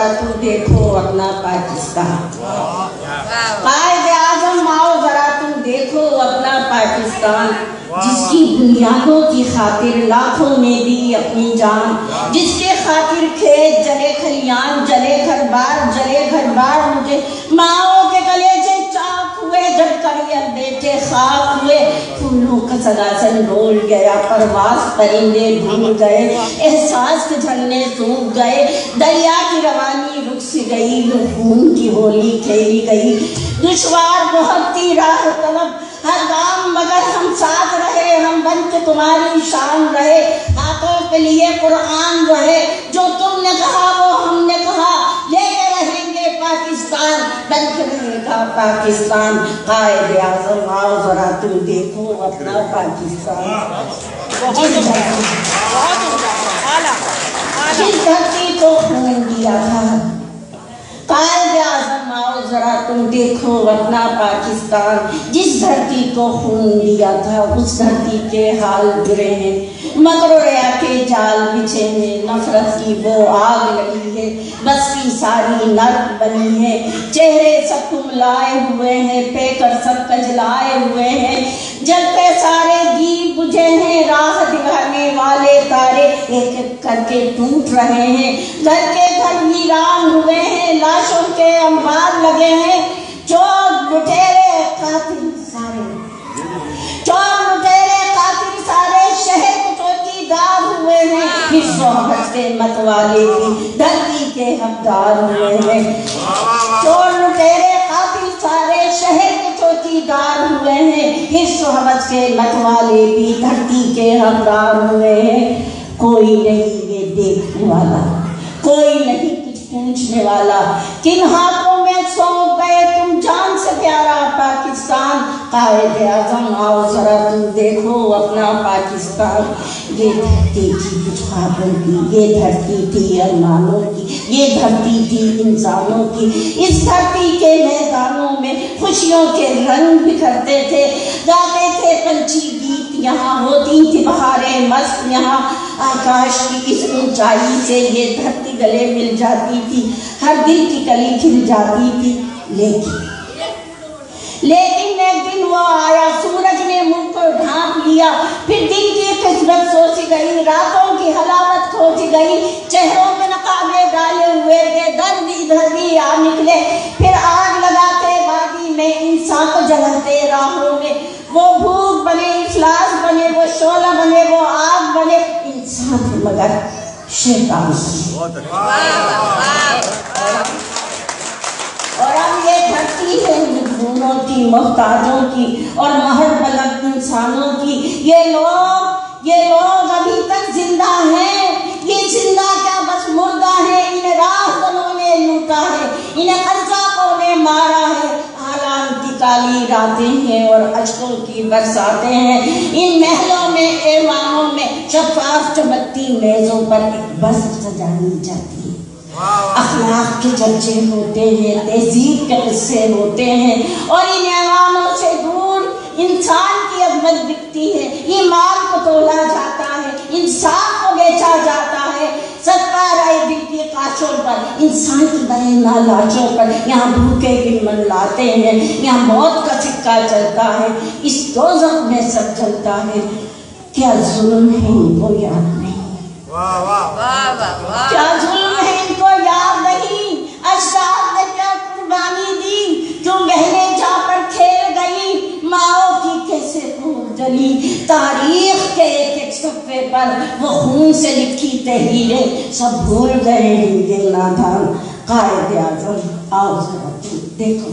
ذرا تو دیکھو اپنا پاکستان، قائد اعظم آؤ ذرا تم دیکھو اپنا پاکستان، جس کی بنیادوں کی خاطر لاکھوں نے دی اپنی جان، جس کے خاطر کھیت جلے کھلیان جلے گھر بار مجھے ماؤں کے کلیجے چاک ہوئے جب کریل بیٹے خاک ہوئے، پھولوں کا سلاسل ڈول گیا پرواز پرندے بھول گئے، احساس کے جھرنے سوکھ گئے، دریا کی روانی رک سی گئی، خون کی ہولی کھیلی گئی، دشوار بہت تھی راہ طلب ہر گام مگر ہم ساتھ رہے، ہم بن کے تمہاری شان رہے، ہاتھوں کے لیے قرآن رہے، جو تم نے کہا وہ ہم نے کہا، لے کے رہیں گے پاکستان، بن کے رہے گا پاکستان، قائد اعظم آؤ ذرا تم دیکھو اپنا پاکستان، جس دھرتی کو خون دیا تھا، قائد اعظم آؤ ذرا تم دیکھو اپنا پاکستان، جس دھرتی کو خون دیا تھا اس دھرتی کے حال برے ہیں، مکر و ریا کے جال بچھے ہیں، نفرت کی وہ آگ لگی ہے، بستی ساری نرک بنی ہے، چہرے سب کملائے ہوئے ہیں، پیکر سب کجلائے ہوئے ہیں، جلتے سارے دیپ بجھے ہیں، راہ دکھانے والے تارے ایک ایک کر کے ٹوٹ رہے ہیں، گھر کے گھر ویران ہوئے ہیں، لاشوں کے انبار لگے ہیں، چور لٹیرے قاتل سارے شہر کو چوکی دار ہوئے ہیں، حص و حبس کے متوالے بھی دھرتی کے حقدار ہوئے ہیں، چور لٹیرے قاتل سارے شہر کے چوکی دار ہوئے ہیں، حص و حبس کے متوالے بھی دھرتی کے حقدار ہوئے ہیں، کوئی نہیں یہ دیکھنے والا، کوئی نہیں پوچھنے والا، کن ہاتھوں میں سونپ گئے تم جان سے پیارا پاکستان، قائد اعظم آؤ ذرا تم دیکھو اپنا پاکستان، یہ دھرتی تھی کچھ خوابوں کی، یہ دھرتی تھی ارمانوں کی، یہ دھرتی تھی انسانوں کی، اس دھرتی کے میدانوں میں خوشیوں کے رنگ بکھرتے تھے، گاتے تھے پنچھی گیت، یہاں ہوتی تھی بہاریں مست، یہاں آکاش کی اس اونچائی سے یہ دھرتی گلے مل جاتی تھی، ہر دل کی کلی کھل جاتی تھی، لیکن ایک دن وہ آیا، سورج نے منہ کو ڈھانپ لیا، پھر دن کی قسمت سوچی گئی، راتوں کی حلاوت کھوج گئی، چہروں میں نقابے ڈالے ہوئے تھے، درد ادھر بھی آ نکلے، پھر آگ لگاتے وادی میں، انسان کو جلاتے راہوں میں، وہ بھوک بنے افلاس بنے، وہ شعلہ بنے، وہ آگ بنے، انسان تھے مگر شیطان بنے، اور اب یہ دھرتی ہے مجنونوں کی، محتاجوں کی اور مہر بلند انسانوں کی، یہ لوگ ابھی تک زندہ ہیں، یہ زندہ کیا بس مردہ ہیں، انہیں راہ دلوں نے لوٹا ہے، انہیں قذافوں نے مارا ہے، آلام کی کالی راتیں ہیں اور اشکوں کی برساتیں ہیں، ان محلوں میں ایوانوں میں شفاف چمکتی میزوں پر ایک بس سجائی جاتی ہے، اخلاق کے چرچے ہوتے ہیں، تہذیب کے قصے ہوتے ہیں، اور ان ایوانوں سے دور انسان کی عظمت دکھتی ہے، ایمان کو تولا جاتا ہے، انصاف کو بیچا جاتا ہے، صدقہ رائے دل کی قاشوں پر، انسان کی بڑے نالاشوں پر، یہاں بھوکے دن من لاتے ہیں، یہاں موت کا سکہ چلتا ہے، اس دوزخ میں سب چلتا ہے، کیا ظلم ہے ان کو یاد نہیں، کیا ظلم ہے ان کو یاد نہیں، اجداد نے کیا قربانی دی، جو بہنیں جا پر کھیل گئی، ماؤں کی کیسے پھول جلی، تاریخ کے ایک ایک صفحے پر وہ خون سے لکھی تحریریں سب بھول گئے ہیں یہ نادان، قائد اعظم آؤ ذرا دیکھو